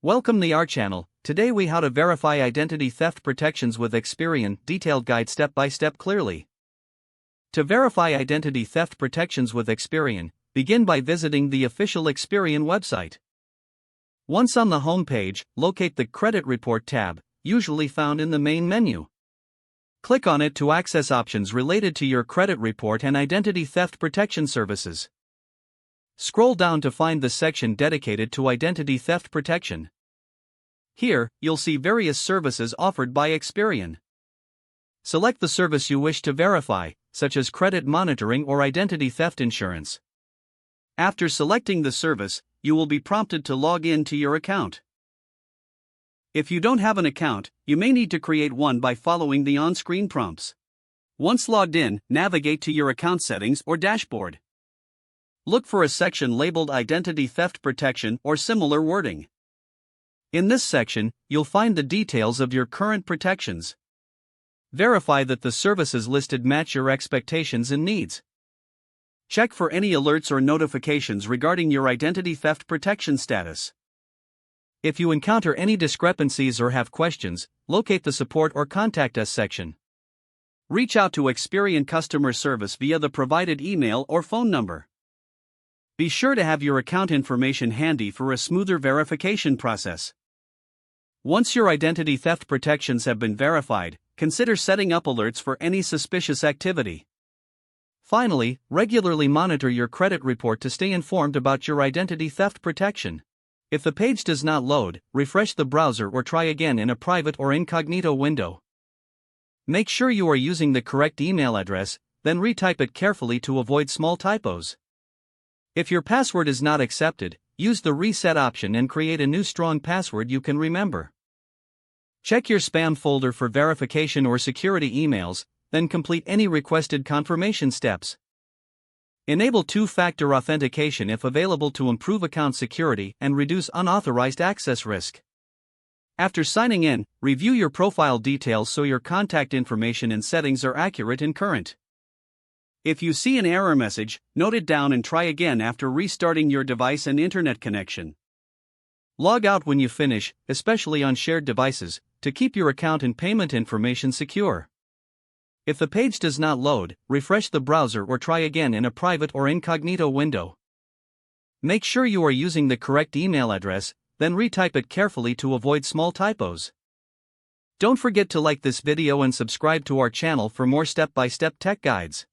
Welcome to our channel. Today we how to verify identity theft protections with Experian, detailed guide step by step clearly. To verify identity theft protections with Experian, begin by visiting the official Experian website. Once on the home page, locate the Credit Report tab, usually found in the main menu. Click on it to access options related to your credit report and identity theft protection services. Scroll down to find the section dedicated to identity theft protection. Here, you'll see various services offered by Experian. Select the service you wish to verify, such as credit monitoring or identity theft insurance. After selecting the service, you will be prompted to log in to your account. If you don't have an account, you may need to create one by following the on-screen prompts. Once logged in, navigate to your account settings or dashboard. Look for a section labeled Identity Theft Protection or similar wording. In this section, you'll find the details of your current protections. Verify that the services listed match your expectations and needs. Check for any alerts or notifications regarding your identity theft protection status. If you encounter any discrepancies or have questions, locate the Support or Contact Us section. Reach out to Experian customer service via the provided email or phone number. Be sure to have your account information handy for a smoother verification process. Once your identity theft protections have been verified, consider setting up alerts for any suspicious activity. Finally, regularly monitor your credit report to stay informed about your identity theft protection. If the page does not load, refresh the browser or try again in a private or incognito window. Make sure you are using the correct email address, then retype it carefully to avoid small typos. If your password is not accepted, use the reset option and create a new strong password you can remember. Check your spam folder for verification or security emails, then complete any requested confirmation steps. Enable two-factor authentication if available to improve account security and reduce unauthorized access risk. After signing in, review your profile details so your contact information and settings are accurate and current. If you see an error message, note it down and try again after restarting your device and internet connection. Log out when you finish, especially on shared devices, to keep your account and payment information secure. If the page does not load, refresh the browser or try again in a private or incognito window. Make sure you are using the correct email address, then retype it carefully to avoid small typos. Don't forget to like this video and subscribe to our channel for more step-by-step tech guides.